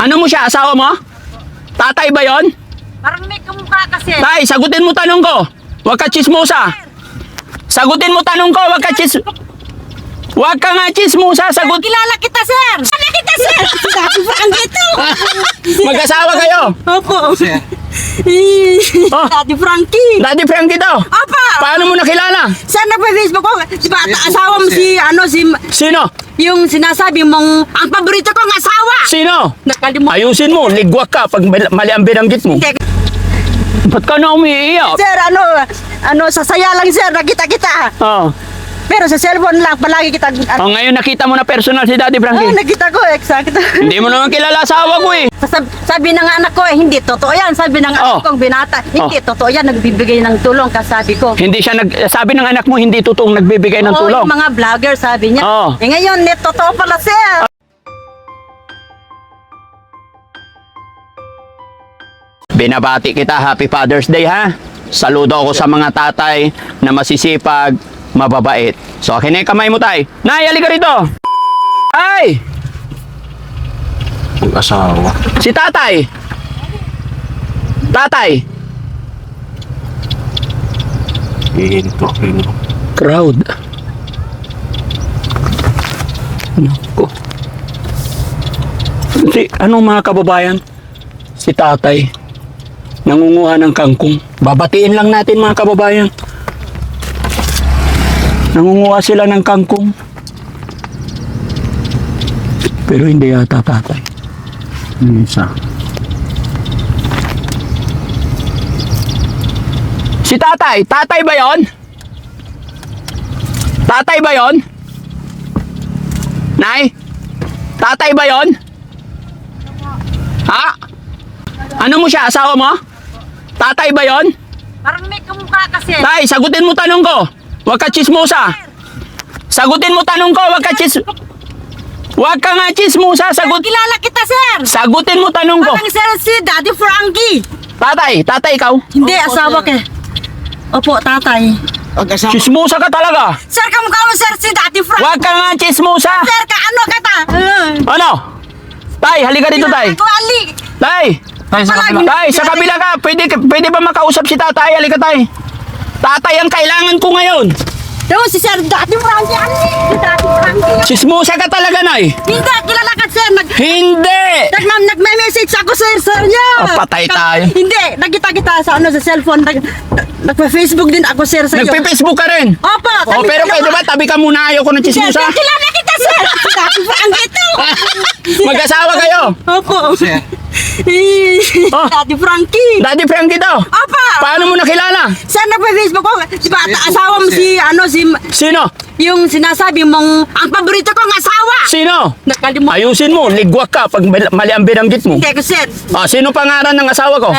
Ano mo siya? Asawa mo? Tatay ba yon? Parang may kamukha kasi. Tay, sagutin mo tanong ko. Huwag ka chismosa. Sagutin mo tanong ko. Huwag ka nga chismosa. Sagot. Kilala kita, sir! Kilala kita, sir! Dati Frankie ito! Mag-asawa kayo. Opo. Oh. Dati Frankie. Daddy Frankie daw. Opo! Paano mo nakilala? Sir, nagpa-Facebook ko. Si asawa mo si, Sino? yung sinasabi mong, ang paborito kong asawa! Sino? Nakalimutan. Ayusin mo. Ligwak ka pag mali ang binanggit mo. Ba't ka na umiiyak? Sir, sasaya lang, sir, nakita kita. Oh. Pero sa cellphone lang, palagi kita, Oh, ngayon nakita mo na personal si Daddy Frankie. nakita ko, exact. Hindi mo naman kilala asawa ko eh. Sabi ng anak ko, hindi totoo yan. Sabi ng Oh. anak kong binata, hindi totoo yan, nagbibigay ng tulong, kasabi ko. Hindi siya sabi ng anak mo hindi totoong nagbibigay ng Oo, tulong. yung mga vlogger, sabi niya. Oh. Ngayon, totoo pala, sir. Binabati kita, Happy Father's Day ha. Saludo ako sa mga tatay na masisipag, mababait. So, akin na yung kamay mo, tay. Nay, halika rito. Ay! Mag-asawa. Si tatay. Tatay. Hihinto. Crowd. Naku. Anong mga kababayan? Si tatay. Nangunguha ng kangkong. Babatiin lang natin mga kababayan. Nangunguha sila ng kangkong. Pero hindi yata tatay. Isa. Si tatay. Tatay ba yon? Tatay ba yon? Nay? Tatay ba yon? Ha? Ano mo siya? Asawa mo? Tatay ba yon? Parang may kamukha kasi. Tay, sagutin mo tanong ko. Huwag ka chismosa. Sagutin mo tanong ko. Huwag ka nga chismosa. Kilala kita, sir. Sagutin mo tanong ko. Parang sir si Daddy Frankie. Tatay ikaw. Hindi, asawa ka. Opo, tatay. Chismosa ka talaga. Sir, kamukha mo, sir, si Daddy Frankie. Huwag ka nga chismosa. Sir, ano ka ta? Ano? Tay, halika dito, tay. Ako, ali. Tay, tay, sa kabila ka. Pwede ba makausap si tatay? Halika, tay. Tatay ang kailangan ko ngayon. Yung si Sir Daddy Frankie, ali. Si Daddy Frankie. Chismosa ka talaga, nay. Hindi, kilala ka, sir. Hindi. Nagme-message ako, sir niya. Patay tayo. Hindi, nakita kita sa cellphone. Nagpa-Facebook din ako, sir, sa iyo. Nagpe-Facebook ka rin. Opo. Oh, pero pwede ba tabi ka muna, ayaw ko ng chismosa. Kilala kita, sir. Si Daddy Frankie ito. Mag-asawa kayo. Opo. Oh. Daddy Frankie. Daddy Frankie daw. Opo. Paano mo nakilala? Sir, nagpa-Facebook ko. Asawa mo si, Sino? yung sinasabi mong, ang paborito kong asawa. Sino? Nakalimutan. Ayusin mo, ligwak ka pag mali ang binanggit mo. Hindi ko, sir. Ah, sino pangalan ng asawa ko?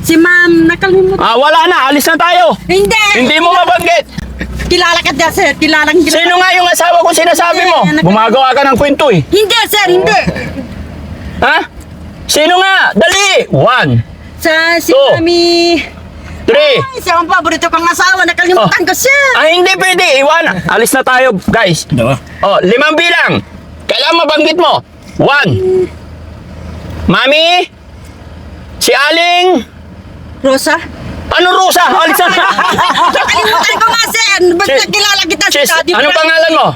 Si ma'am, nakalimutan. Ah, wala na, alis na tayo. Hindi. Hindi mo mabanggit. Kilala ka dyan, sir. Kilala. Sino nga yung asawa ko sinasabi mo? Gumagawa ka ng kwento eh. Hindi, sir. Hindi. Ha? Sino nga? Dali! 1, Si Two. mami. 3. Ay, siya ang paborito kong asawa. Nakalimutan ko, sir. Ay, hindi pwede. Iwan. Alis na tayo, guys. Oh, 5 bilang. Kailangan mabanggit mo. 1. Mami? Si Aling? Rosa? Ano Rosa? Alis na. Nakalimutan ko nga, sir. Ba't nakilala kita si Daddy Anong Frankie? pangalan mo?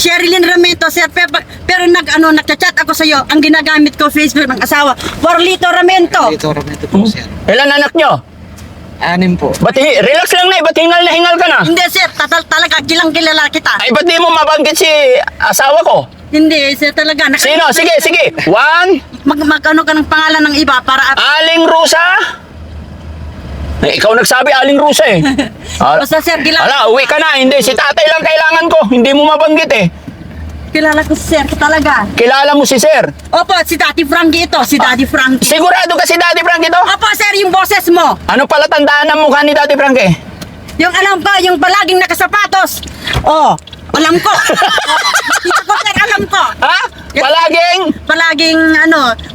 Sherilyn Ramento, sir. Pero nagchat ako sa iyo. Ang ginagamit ko Facebook ng asawa. Warlito Ramento. Ito, Ramento po, sir. Ilan anak nyo? 6 po. Relax lang na, ba't hingal na hingal ka na? Hindi, sir. Talaga, kilala kita. Ay, ba't di mo mabanggit si asawa ko? Hindi, sir, talaga. Sino? Sige. 1. Mag-ano ka ng pangalan ng iba para... Aling Rosa? Eh, ikaw nagsabi Aling Rosa eh. Basta, sir, Ala, uwi ka na. Hindi, si tatay lang kailangan ko. Hindi mo mabanggit eh. kilala ko, sir, talaga. Kilala mo si Sir? Opo, si Daddy Frankie ito. Si Daddy Frankie. Sigurado ka si Daddy Frankie ito? Opo, sir, yung boses mo. Ano pala tandaan ng mukha ni Daddy Frankie? Yung alam ko, yung palaging nakasapatos. Oh, alam ko. Dito ko, sir, alam ko. Ha? Palaging,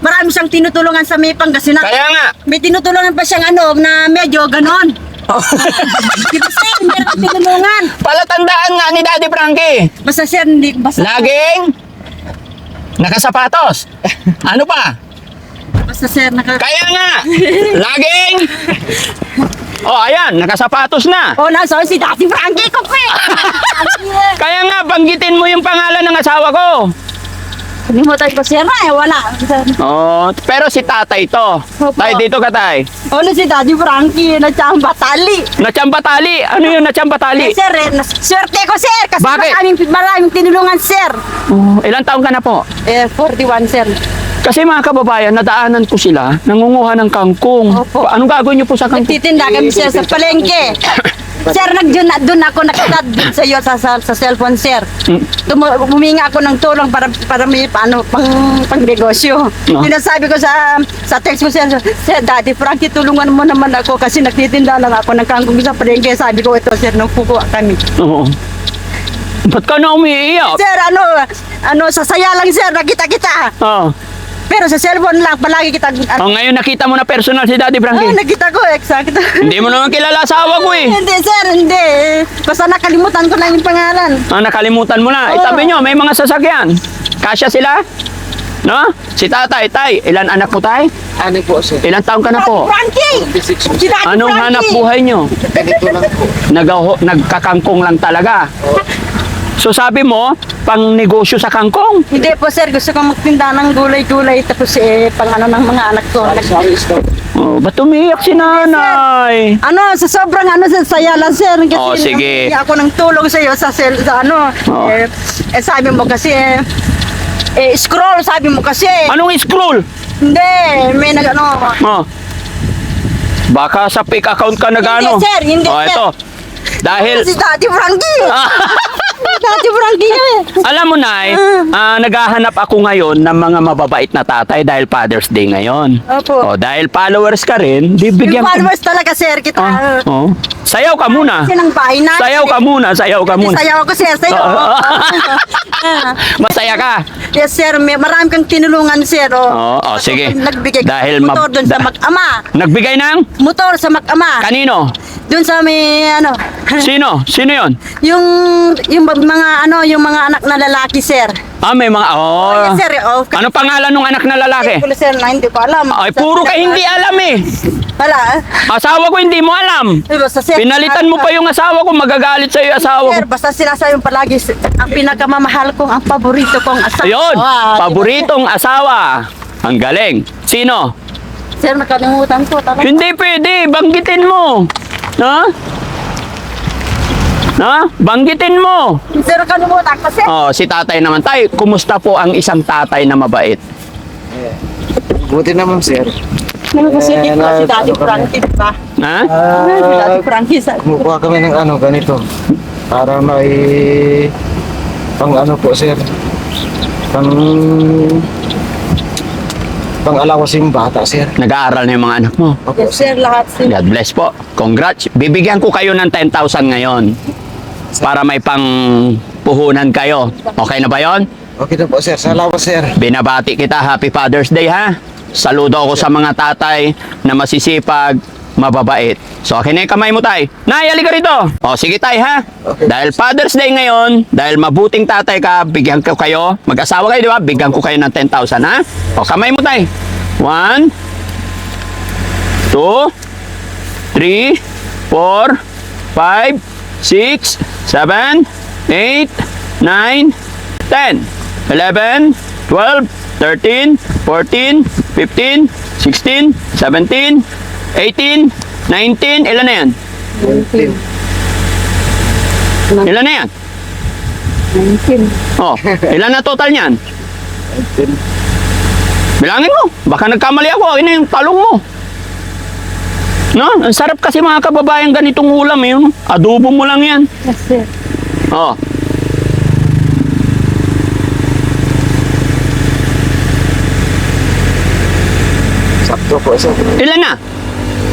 marami siyang tinutulungan sa may Pangasinan. Kaya nga. May tinutulungan pa siyang na medyo ganon. Di ba, sir, meron tinulungan. Palatandaan nga ni Daddy Frankie. Basta, sir, hindi, basta. Laging Nakasapatos. Ano pa? Basta sir, Kaya nga. Laging. Oh, ayan. Nakasapatos na. Oh, nasa si Daddy Frankie ko pe! Kaya nga, banggitin mo yung pangalan ng asawa ko. Kalimutan ko sir wala. Oh, pero si tatay to. Opo. Tay, dito ka tay. Oh, si Daddy Frankie, natsamba tali. Natsambatali. Ano yun, natsambatali? Sir, swerte ko sir, kasi Bakit? maraming tinulungan sir. Oh, ilang taon ka na po? 41 sir. Kasi mga kababayan, nadaanan ko sila, nangunguha ng kangkong. Opo. Anong gagawin niyo po sa kangkong? Nagtitinda kami sir sa palengke. Sir, doon ako nakatad sa iyo sa cellphone sir. Huminga ako ng tulong para may pang negosyo. No. Sinasabi ko sa text ko sir, Daddy Frankie, tulungan mo naman ako kasi nagtitinda lang ako ng kangkong sa palengke. Sabi ko ito sir, nang kukuha kami. Oo. Ba't ka na umiiyak? Sir, sasaya lang sir, nakita kita. Oh. Pero sa cellphone lang, palagi kita. Oh, ngayon nakita mo na personal si Daddy Frankie. Nakita ko, exact. Hindi mo naman kilala asawa ko eh. Hindi sir, hindi. Basta nakalimutan ko lang yung pangalan. Nakalimutan mo na. Oo. Itabi nyo, may mga sasakyan. Kasya sila? No? Si tatay, tay, ilan anak mo tay? Anim po, sir. Ilan taong ka na po? Frankie! 26 po. Si Daddy Anong Frankie! hanap buhay nyo? Ganito lang po. Nagkakangkong lang talaga. So sabi mo, pang negosyo sa kangkong. Hindi po sir, gusto kong magtinda ng gulay-gulay tapos pang ng mga anak ko. Oh, ba't umiiyak si nanay? Sa sobrang sa saya lang sir. Kasi Oh, sige. nahingi ako ng tulong sa iyo sa Oh. sabi mo kasi scroll sabi mo kasi. Anong scroll? Hindi, may Oh. Baka sa fake account ka Hindi, nag-ano? sir, hindi, Oh, sir. ito. Dahil, Si Daddy Frankie. Daddy Frankie nga eh. alam mo Nay, naghahanap ako ngayon ng mga mababait na tatay dahil Father's Day ngayon. Opo. Oh, dahil followers ka rin, di Yung bigyan ko. followers talaga sir, kita. Oh. Sayaw ka muna. Kasi ng bahay na. Sayaw ka muna, sayaw ka muna. Sayaw ako sir, sayaw. Masaya ka. Yes sir, marami kang tinulungan sir. Oo, sige. Nagbigay Dahil ka ng motor doon sa mag-ama. Nagbigay ng? Motor sa mag-ama. Kanino? Doon sa may Sino? Sino yon? yung yung mga anak na lalaki sir. May mga, Yes sir. Ano pangalan ng anak na lalaki? Sir, na hindi ko alam. Ay, puro ka hindi alam eh. Wala. Asawa ko hindi mo alam. Basta sir. Pinalitan mo pa yung asawa ko, magagalit sa'yo yung asawa ko. Sir, basta sinasabi mo palagi, ang pinakamamahal kong, ang paborito kong asawa. Ayun, Ah, paboritong asawa. Ang galing. Sino? Sir, nakalimutan ko. Talaga. Hindi pwede, banggitin mo. Ha? Banggitin mo. Sir, nakalimutan ko, sir. Oh, si tatay naman. Tay, kumusta po ang isang tatay na mabait? Buti naman, sir. Ano kasi dito si Daddy Frankie, di ba? Ha? Si Daddy Frankie, sa... Kumukuha kami ng ganito. Para may po, sir. Pang-alawas yung bata, sir. Nag-aaral na yung mga anak mo. Opo, Yes, sir, lahat, sir. God bless po. Congrats. Bibigyan ko kayo ng 10,000 ngayon para may pang puhunan kayo. Okay na ba yon? Okay na po, sir. Salamat, sir. Binabati kita. Happy Father's Day ha. Saludo ako sa mga tatay na masisipag, mababait. So, akin na yung kamay mo, tay. Nay, halika rito. O, sige, tay, ha? Okay. Dahil Father's Day ngayon, dahil mabuting tatay ka, bigyan ko kayo. Mag-asawa kayo, di ba? Bigyan ko kayo ng 10,000, ha? O, kamay mo, tay. 1, 2, 3, 4, 5, 6, 7, 8, 9, 10, 11, 12, 13, 14, 15, 16, 17, 18, 19, ilan na yan? 19. Ilan na yan? 19. Oh, ilan na total niyan? Bilangin mo. Baka nagkamali ako. Ina yung talong mo. No? Ang sarap kasi mga kababayan ganitong ulam eh. Adobo mo lang yan. Yes, sir. Oh. Sakto po, sir. Ilan na?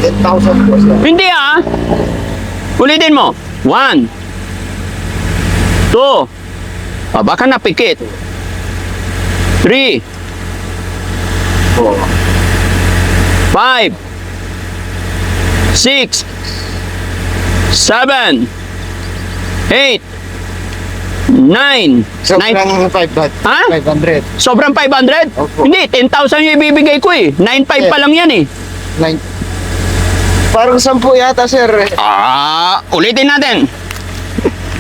10,000 po, sir. Hindi ah. Ulitin mo. 1, 2, baka napikit. 3, 5, 6, 7, 8, 9, 9. Sobrang 500. Ha? 500. Sobrang 500? Opo. Hindi, 10,000 yung ibibigay ko eh. 9,500 pa lang yan eh. 9. Parang 10 yata, sir. Ulitin natin.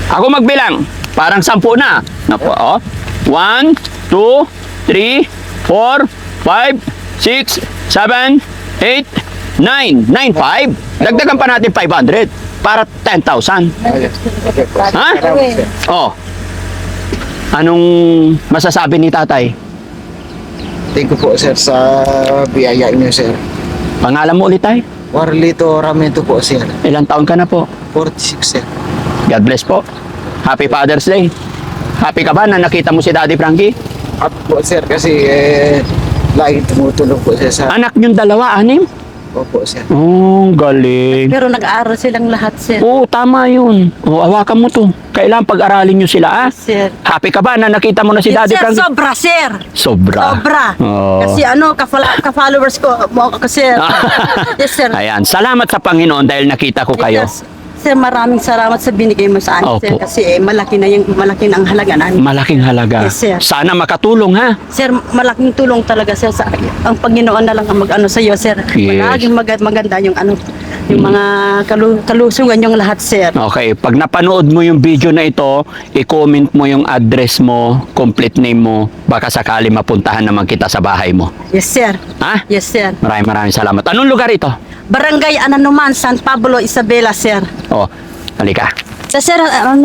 Ako magbilang. Parang 10 na. Napo, oh. 1, 2, 3, 4, 5, 6, 7, 8, 9. 9,500. Dagdagan pa natin 500 para 10,000. Okay po. Ha? Salamat, sir. Oh. Anong masasabi ni tatay? Thank you po, sir, sa biyaya niyo, sir. Pangalan mo ulit tay? Warlito Ramento po, sir. Ilang taon ka na po? 46, sir. God bless po. Happy Father's Day. Happy ka ba na nakita mo si Daddy Frankie? At po, sir, kasi lagi tumutulong po siya sa... Anak niyong dalawa, 6? Opo, sir. Oh, galing. Pero nag-aaral silang lahat, sir. Oo, tama yun. Oh, hawakan mo to. Kailangan pag-aralin niyo sila, ah. Sir. Happy ka ba na nakita mo na si Yes, Daddy sir, Frankie? sobra, sir. Sobra. Sobra. Oh. Kasi ka-followers ko, sir. Yes, sir. Ayan, salamat sa Panginoon dahil nakita ko kayo. Yes, sir, maraming salamat sa binigay mo sa akin, sir. Opo. Kasi malaki na ang halaga namin. Malaking halaga. Yes, sir. Sana makatulong, ha? Sir, malaking tulong talaga, sir, sa ang Panginoon na lang ang mag-ano sa iyo, sir. Yes. Laging maganda yung mga kalusugan yung lahat, sir. Okay, pag napanood mo yung video na ito, i-comment mo yung address mo, complete name mo, baka sakali mapuntahan naman kita sa bahay mo. Yes, sir. Ha? Yes, sir. Maraming salamat. Anong lugar ito? Barangay Ananuman, San Pablo, Isabela, sir. Oh, halika. Sir,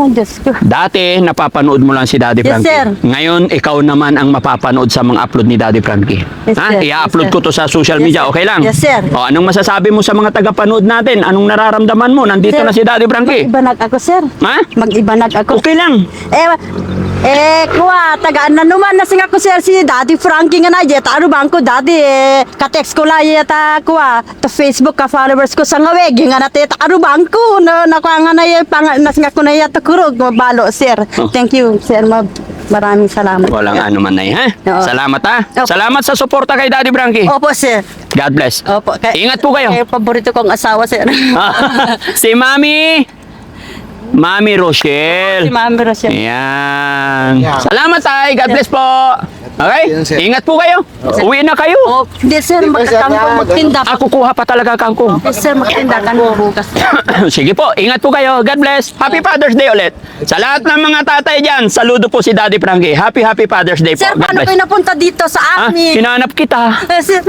Diyos ko. Dati, napapanood mo lang si Daddy Yes, Frankie. sir. Ngayon, ikaw naman ang mapapanood sa mga upload ni Daddy Frankie. Yes, Ha? sir. I-upload Yes, ko to sa social Yes, media, sir. okay lang? Yes, sir. O, anong masasabi mo sa mga tagapanood natin? Anong nararamdaman mo? Nandito Sir, na si Daddy Frankie. Mag-ibanag ako, sir. Ha? Mag-ibanag ako. Okay lang. Kuha, tagaan na naman na singa ko, sir, si Daddy Frankie nga na, yata, ano ba ko, Daddy, ka-text ko lang, yata, kuha, ta Facebook ka, followers ko, sa ngaweg, yung nga na, teta, ano ba ko, nakuha nga na, nasinga ko na, yata, kurog, mabalo, sir. Oh. Thank you, sir, maraming salamat. Walang ano man na ha? Oo. Salamat ha? Opo. Salamat sa suporta kay Daddy Frankie. Opo, sir. God bless. Opo. Ingat po kayo. Paborito kong asawa, sir. Si Mami Rochelle. Si Mami Rochelle. Ayan. Yeah. Salamat tay. God bless po. Okay? Yun, sir. Ingat po kayo. Uwi na kayo. Oh, hindi, sir, Hindi po, sir, magkakangkong magtinda. Ako kuha pa talaga kangkong. Yes, sir, magtinda ka na bukas. Sige po, ingat po kayo. God bless. Happy Father's Day ulit. Sa lahat ng mga tatay dyan, saludo po si Daddy Frankie. Happy Father's Day po. Sir, God paano bless. kayo napunta dito sa Ha? amin? Hinanap kita. Sir,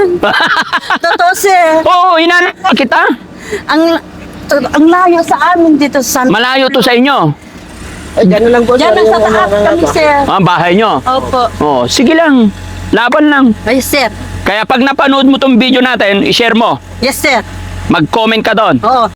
totoo, sir. Oo, hinanap kita. Ang layo sa amin dito sa San... Malayo to sa inyo. Ay, gano'n lang po, Diyan lang sa taas kami, sir. Ah, bahay nyo. Opo. Oh, sige lang. Laban lang. Ay, sir. Kaya pag napanood mo tong video natin, i-share mo. Yes, sir. Mag-comment ka doon. Oo.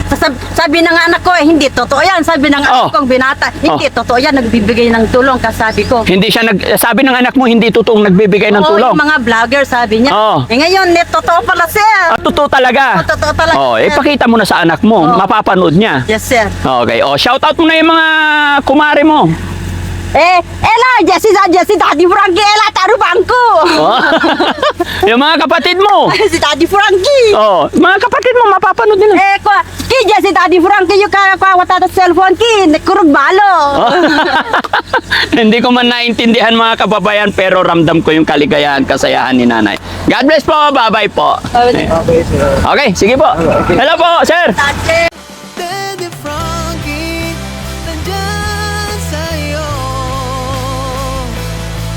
Sabi ng anak ko, hindi totoo yan. Sabi ng Oh. anak kong binata, hindi totoo yan. Nagbibigay ng tulong, kasabi ko. Hindi siya sabi ng anak mo hindi totoong nagbibigay ng Oo, tulong. yung mga vlogger, sabi niya. Oo. Ngayon, totoo pala, sir. Totoo talaga. Oo, totoo talaga, Oh, sir. ipakita mo na sa anak mo, Oo. mapapanood niya. Yes, sir. Okay. Oh, shout out mo na yung mga kumare mo. Ela, Jesse, Daddy Frankie, Ela, taro bangko. Oh. Yung mga kapatid mo. Si Daddy Frankie. Oh, mga kapatid mo mapapanood nila. Jesse, Daddy Frankie, yung kakawata sa cellphone, kurog balo. Oh. Hindi ko man naintindihan mga kababayan pero ramdam ko yung kaligayahan, kasayahan ni nanay. God bless po. Bye-bye po. Okay, sir. Okay, sige po. Hello po, sir. Daddy. Daddy Frankie, nandyan sa'yo.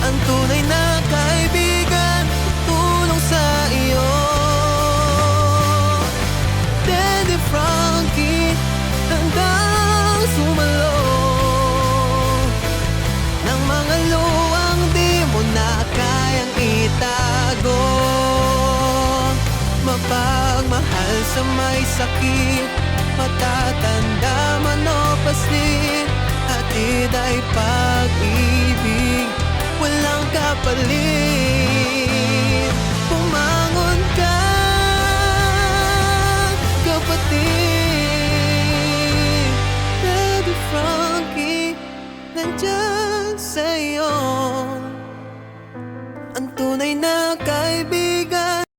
Ang tunay na kaibigan, tulong sa iyo. Daddy Frankie, handang sumalo ng mga luwang di mo na kayang itago. Mapagmahal sa may sakit, matatanda man o paslit, hatid ay pag-ibig, walang kapalit.